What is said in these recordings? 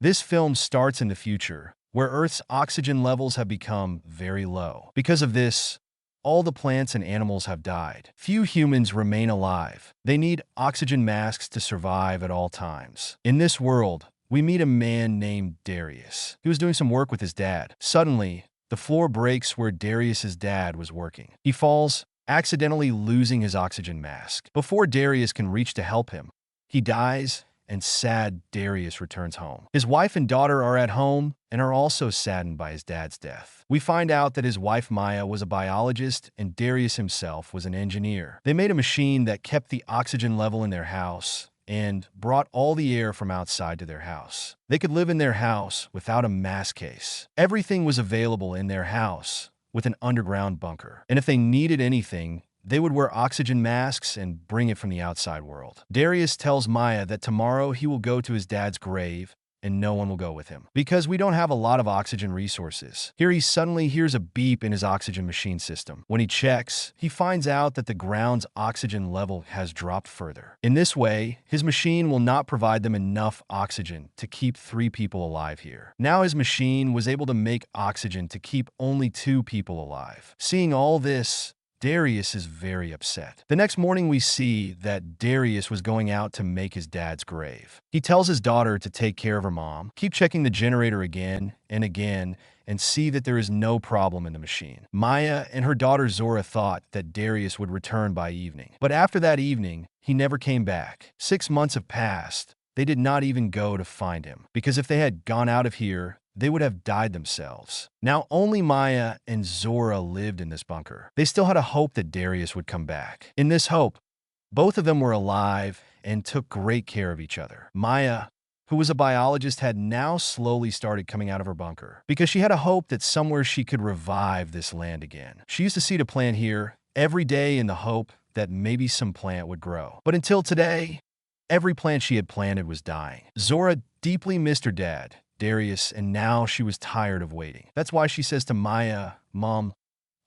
This film starts in the future, where Earth's oxygen levels have become very low. Because of this, all the plants and animals have died. Few humans remain alive. They need oxygen masks to survive at all times. In this world, we meet a man named Darius. He was doing some work with his dad. Suddenly, the floor breaks where Darius's dad was working. He falls, accidentally losing his oxygen mask. Before Darius can reach to help him, he dies, and sad Darius returns home. His wife and daughter are at home and are also saddened by his dad's death. We find out that his wife Maya was a biologist and Darius himself was an engineer. They made a machine that kept the oxygen level in their house and brought all the air from outside to their house. They could live in their house without a mask case. Everything was available in their house with an underground bunker. And if they needed anything, they would wear oxygen masks and bring it from the outside world. Darius tells Maya that tomorrow he will go to his dad's grave and no one will go with him because we don't have a lot of oxygen resources. Here he suddenly hears a beep in his oxygen machine system. When he checks, he finds out that the ground's oxygen level has dropped further. In this way, his machine will not provide them enough oxygen to keep 3 people alive here. Now his machine was able to make oxygen to keep only 2 people alive. Seeing all this, Darius is very upset. The next morning we see that Darius was going out to make his dad's grave. He tells his daughter to take care of her mom, keep checking the generator again and again, and see that there is no problem in the machine. Maya and her daughter Zora thought that Darius would return by evening. But after that evening, he never came back. 6 months have passed. They did not even go to find him, because if they had gone out of here, they would have died themselves. Now only Maya and Zora lived in this bunker. They still had a hope that Darius would come back. In this hope, both of them were alive and took great care of each other. Maya, who was a biologist, had now slowly started coming out of her bunker because she had a hope that somewhere she could revive this land again. She used to seed a plant here every day in the hope that maybe some plant would grow. But until today, every plant she had planted was dying. Zora deeply missed her dad, Darius, and now she was tired of waiting. That's why she says to Maya, "Mom,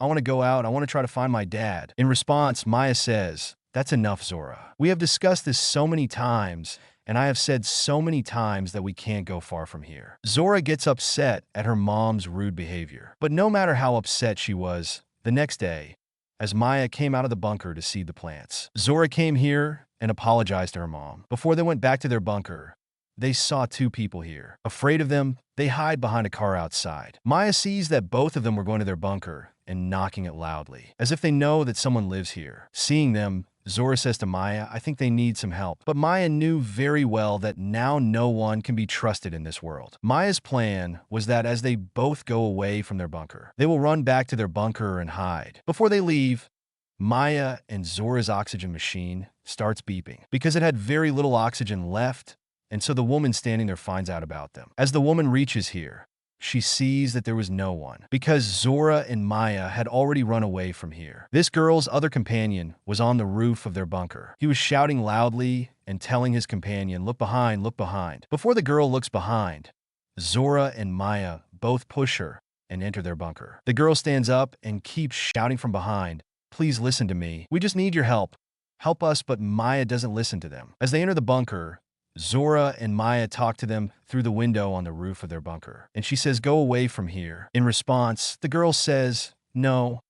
I want to go out. I want to try to find my dad." In response, Maya says, "That's enough, Zora. We have discussed this so many times, and I have said so many times that we can't go far from here." Zora gets upset at her mom's rude behavior. But no matter how upset she was, the next day, as Maya came out of the bunker to seed the plants, Zora came here and apologized to her mom. Before they went back to their bunker, they saw 2 people here. Afraid of them, they hide behind a car outside. Maya sees that both of them were going to their bunker and knocking it loudly, as if they know that someone lives here. Seeing them, Zora says to Maya, "I think they need some help." But Maya knew very well that now no one can be trusted in this world. Maya's plan was that as they both go away from their bunker, they will run back to their bunker and hide. Before they leave, Maya and Zora's oxygen machine starts beeping because it had very little oxygen left, and so the woman standing there finds out about them. As the woman reaches here, she sees that there was no one because Zora and Maya had already run away from here. This girl's other companion was on the roof of their bunker. He was shouting loudly and telling his companion, "Look behind, look behind." Before the girl looks behind, Zora and Maya both push her and enter their bunker. The girl stands up and keeps shouting from behind, "Please listen to me. We just need your help. Help us," but Maya doesn't listen to them. As they enter the bunker, Zora and Maya talk to them through the window on the roof of their bunker, and she says, "Go away from here." In response, the girl says, "No,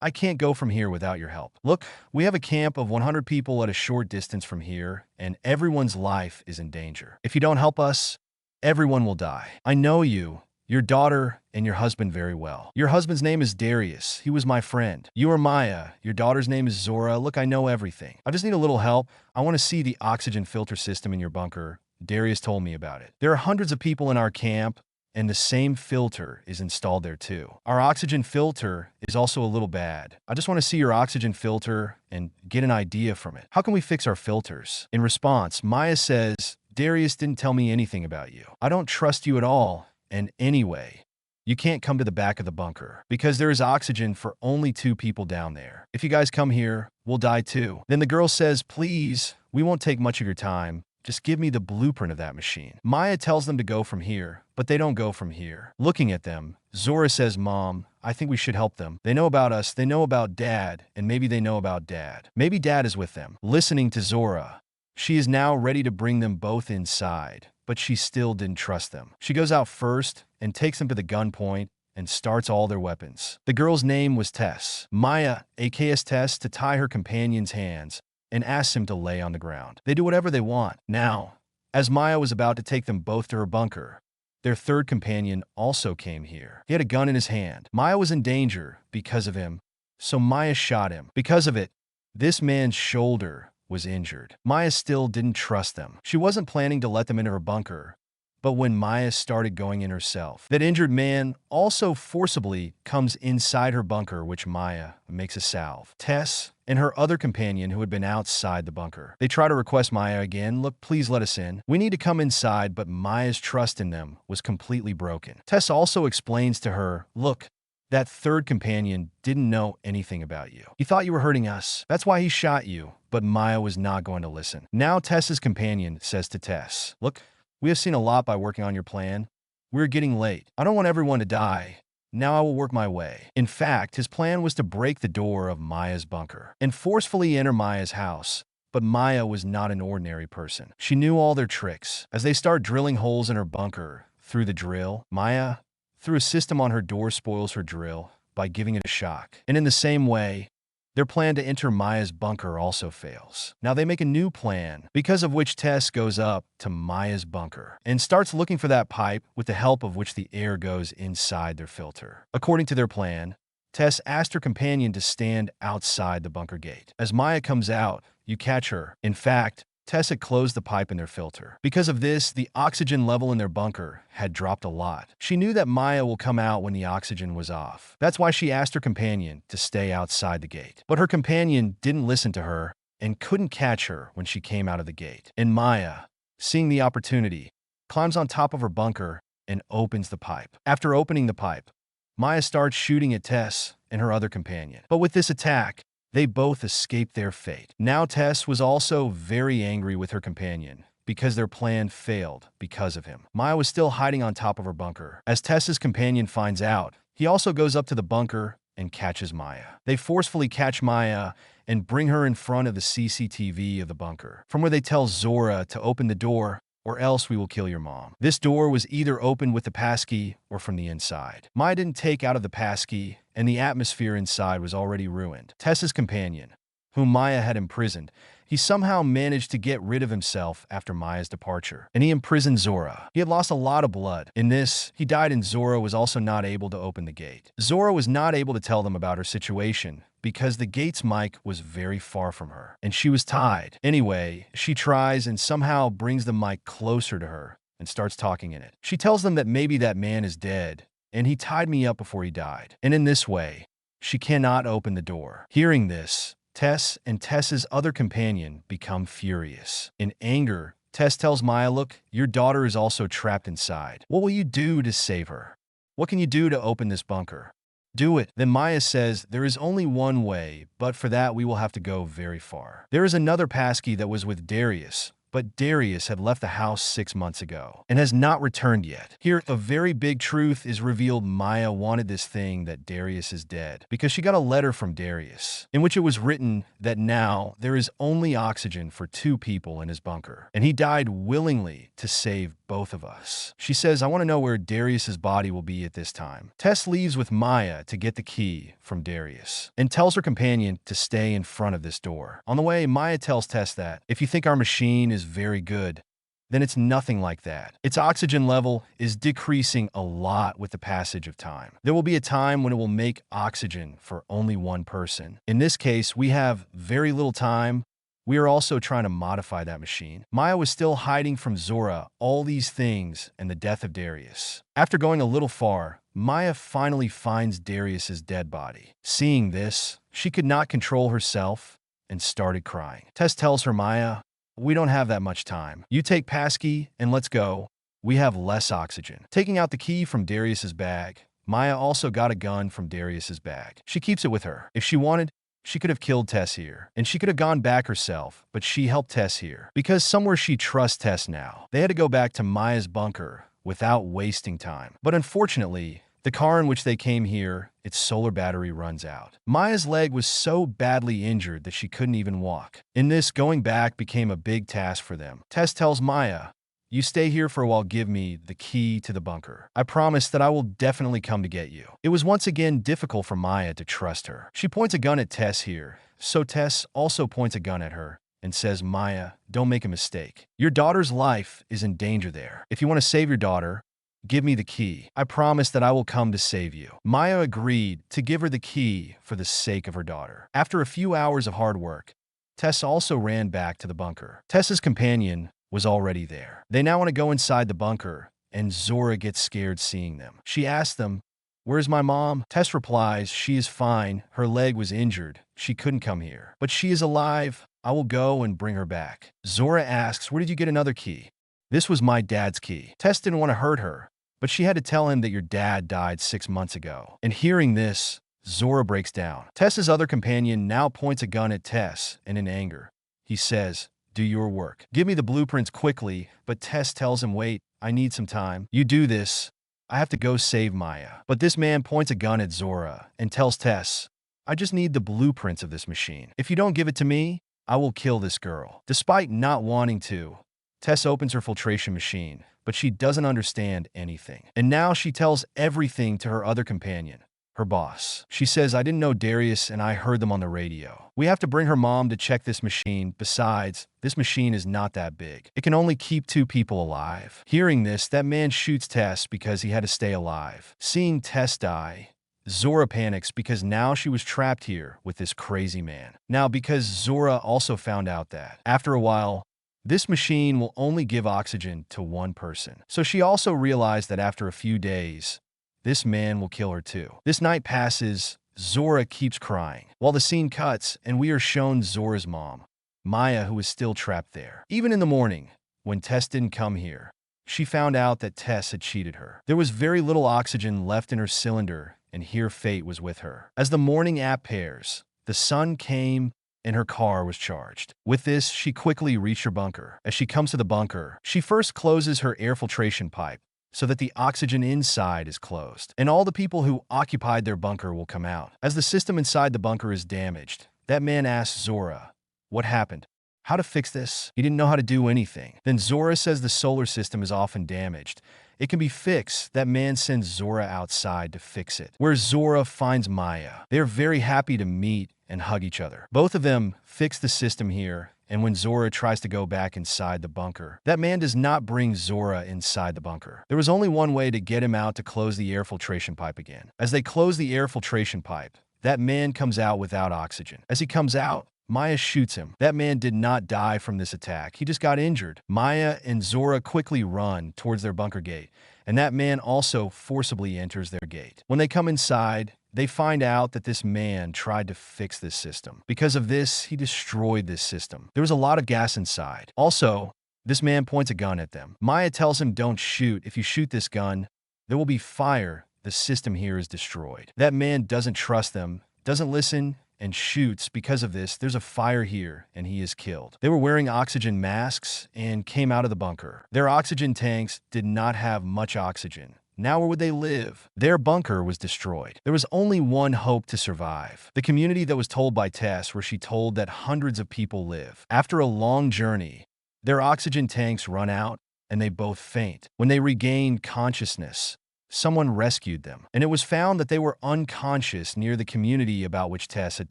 I can't go from here without your help. Look, we have a camp of 100 people at a short distance from here, and everyone's life is in danger. If you don't help us, everyone will die. I know you, your daughter, and your husband very well. Your husband's name is Darius. He was my friend. You are Maya. Your daughter's name is Zora. Look, I know everything. I just need a little help. I want to see the oxygen filter system in your bunker. Darius told me about it. There are hundreds of people in our camp, and the same filter is installed there too. Our oxygen filter is also a little bad. I just want to see your oxygen filter and get an idea from it. How can we fix our filters?" In response, Maya says, "Darius didn't tell me anything about you. I don't trust you at all. And anyway, you can't come to the back of the bunker because there is oxygen for only 2 people down there. If you guys come here, we'll die too." Then the girl says, "Please, we won't take much of your time. Just give me the blueprint of that machine." Maya tells them to go from here, but they don't go from here. Looking at them, Zora says, "Mom, I think we should help them. They know about us, they know about Dad, and maybe they know about Dad. Maybe Dad is with them." Listening to Zora, she is now ready to bring them both inside. but she still didn't trust them. She goes out first and takes them to the gunpoint and starts all their weapons. The girl's name was Tess. Maya asks Tess to tie her companion's hands and asks him to lay on the ground. They do whatever they want. Now, as Maya was about to take them both to her bunker, their third companion also came here. He had a gun in his hand. Maya was in danger because of him, so Maya shot him. Because of it, this man's shoulder was injured. Maya still didn't trust them. She wasn't planning to let them into her bunker, but when Maya started going in herself, that injured man also forcibly comes inside her bunker, which Maya makes a salve. Tess and her other companion, who had been outside the bunker, they try to request Maya again, look, please let us in. We need to come inside, but Maya's trust in them was completely broken. Tess also explains to her, look, that third companion didn't know anything about you. He thought you were hurting us. That's why he shot you. But Maya was not going to listen. Now Tess's companion says to Tess, look, we have seen a lot by working on your plan. We're getting late. I don't want everyone to die. Now I will work my way. In fact, his plan was to break the door of Maya's bunker and forcefully enter Maya's house. But Maya was not an ordinary person. She knew all their tricks. As they start drilling holes in her bunker through the drill, Maya, through a system on her door, spoils her drill by giving it a shock. And in the same way, their plan to enter Maya's bunker also fails. Now they make a new plan, because of which Tess goes up to Maya's bunker and starts looking for that pipe with the help of which the air goes inside their filter. According to their plan, Tess asked her companion to stand outside the bunker gate. As Maya comes out, you catch her. In fact, Tess had closed the pipe in their filter. Because of this, the oxygen level in their bunker had dropped a lot. She knew that Maya will come out when the oxygen was off. That's why she asked her companion to stay outside the gate. But her companion didn't listen to her and couldn't catch her when she came out of the gate. And Maya, seeing the opportunity, climbs on top of her bunker and opens the pipe. After opening the pipe, Maya starts shooting at Tess and her other companion. But with this attack, they both escaped their fate. Now Tess was also very angry with her companion because their plan failed because of him. Maya was still hiding on top of her bunker. As Tess's companion finds out, he also goes up to the bunker and catches Maya. They forcefully catch Maya and bring her in front of the CCTV of the bunker, from where they tell Zora to open the door or else we will kill your mom. This door was either opened with the passkey or from the inside. Maya didn't take out of the passkey, and the atmosphere inside was already ruined. Tess's companion, whom Maya had imprisoned, he somehow managed to get rid of himself after Maya's departure, and he imprisoned Zora. He had lost a lot of blood. In this, he died, and Zora was also not able to open the gate. Zora was not able to tell them about her situation because the gate's mic was very far from her, and she was tied. Anyway, she tries and somehow brings the mic closer to her and starts talking in it. She tells them that maybe that man is dead, and he tied me up before he died. And in this way, she cannot open the door. Hearing this, Tess and Tess's other companion become furious. In anger, Tess tells Maya, look, your daughter is also trapped inside. What will you do to save her? What can you do to open this bunker? Do it. Then Maya says, there is only one way, but for that we will have to go very far. There is another passkey that was with Darius, but Darius had left the house 6 months ago and has not returned yet. Here, a very big truth is revealed. Maya wanted this thing that Darius is dead because she got a letter from Darius in which it was written that now there is only oxygen for 2 people in his bunker, and he died willingly to save both of us. She says, I want to know where Darius's body will be at this time. Tess leaves with Maya to get the key from Darius and tells her companion to stay in front of this door. On the way, Maya tells Tess that if you think our machine is very good, then it's nothing like that. Its oxygen level is decreasing a lot with the passage of time. There will be a time when it will make oxygen for only one person. In this case, we have very little time. We are also trying to modify that machine. Maya was still hiding from Zora all these things and the death of Darius. After going a little far, Maya finally finds Darius's dead body. Seeing this, she could not control herself and started crying. Tess tells her, Maya, we don't have that much time. You take passkey and let's go. We have less oxygen. Taking out the key from Darius's bag, Maya also got a gun from Darius's bag. She keeps it with her. If she wanted, she could have killed Tess here, and she could have gone back herself, but she helped Tess here because somewhere she trusts Tess now. They had to go back to Maya's bunker without wasting time. But unfortunately, the car in which they came here, its solar battery runs out. Maya's leg was so badly injured that she couldn't even walk. In this, going back became a big task for them. Tess tells Maya, You stay here for a while, give me the key to the bunker. I promise that I will definitely come to get you. It was once again difficult for Maya to trust her. She points a gun at Tess here, so Tess also points a gun at her and says, Maya, don't make a mistake. Your daughter's life is in danger there. If you want to save your daughter, give me the key. I promise that I will come to save you. Maya agreed to give her the key for the sake of her daughter. After a few hours of hard work, Tess also ran back to the bunker. Tess's companion was already there. They now want to go inside the bunker, and Zora gets scared seeing them. She asks them, where's my mom? Tess replies, she is fine. Her leg was injured. She couldn't come here. But she is alive. I will go and bring her back. Zora asks, where did you get another key? This was my dad's key. Tess didn't want to hurt her, but she had to tell him that your dad died 6 months ago. And hearing this, Zora breaks down. Tess's other companion now points a gun at Tess, and in anger, he says, do your work. Give me the blueprints quickly, but Tess tells him, wait, I need some time. You do this. I have to go save Maya. But this man points a gun at Zora and tells Tess, I just need the blueprints of this machine. If you don't give it to me, I will kill this girl. Despite not wanting to, Tess opens her filtration machine, but she doesn't understand anything. And now she tells everything to her other companion, her boss. She says, I didn't know Darius and I heard them on the radio. We have to bring her mom to check this machine. Besides, this machine is not that big. It can only keep 2 people alive. Hearing this, that man shoots Tess because he had to stay alive. Seeing Tess die, Zora panics because now she was trapped here with this crazy man. Now, because Zora also found out that, after a while, this machine will only give oxygen to 1 person. So she also realized that after a few days, this man will kill her too. This night passes, Zora keeps crying, while the scene cuts and we are shown Zora's mom, Maya, who is still trapped there. Even in the morning, when Tess didn't come here, she found out that Tess had cheated her. There was very little oxygen left in her cylinder, and here fate was with her. As the morning app pairs, the sun came and her car was charged. With this, she quickly reached her bunker. As she comes to the bunker, she first closes her air filtration pipe so that the oxygen inside is closed, and all the people who occupied their bunker will come out. As the system inside the bunker is damaged, that man asks Zora, what happened? How to fix this? He didn't know how to do anything. Then Zora says the solar system is often damaged. It can be fixed. That man sends Zora outside to fix it, where Zora finds Maya. They are very happy to meet and hug each other. Both of them fix the system here, and when Zora tries to go back inside the bunker, that man does not bring Zora inside the bunker. There was only one way to get him out to close the air filtration pipe again. As they close the air filtration pipe, that man comes out without oxygen. As he comes out, Maya shoots him. That man did not die from this attack. He just got injured. Maya and Zora quickly run towards their bunker gate, and that man also forcibly enters their gate. When they come inside, they find out that this man tried to fix this system. Because of this, he destroyed this system. There was a lot of gas inside. Also, this man points a gun at them. Maya tells him, don't shoot. If you shoot this gun, there will be fire. The system here is destroyed. That man doesn't trust them, doesn't listen, and shoots. Because of this, there's a fire here, and he is killed. They were wearing oxygen masks and came out of the bunker. Their oxygen tanks did not have much oxygen. Now where would they live? Their bunker was destroyed. There was only one hope to survive. The community that was told by Tess, where she told that hundreds of people live. After a long journey, their oxygen tanks run out, and they both faint. When they regained consciousness, someone rescued them, and it was found that they were unconscious near the community about which Tess had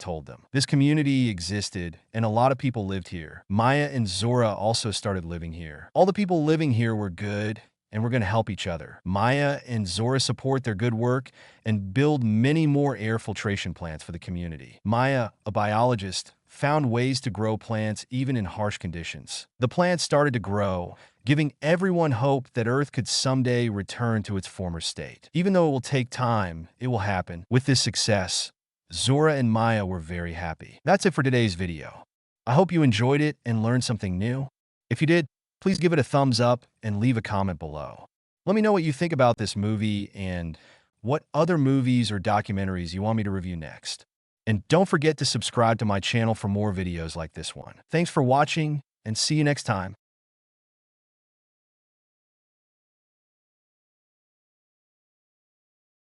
told them. This community existed, and a lot of people lived here. Maya and Zora also started living here. All the people living here were good, and we're going to help each other. Maya and Zora support their good work and build many more air filtration plants for the community. Maya, a biologist, found ways to grow plants even in harsh conditions. The plants started to grow, giving everyone hope that Earth could someday return to its former state. Even though it will take time, it will happen. With this success, Zora and Maya were very happy. That's it for today's video. I hope you enjoyed it and learned something new. If you did, please give it a thumbs up and leave a comment below. Let me know what you think about this movie and what other movies or documentaries you want me to review next. And don't forget to subscribe to my channel for more videos like this one. Thanks for watching, and see you next time.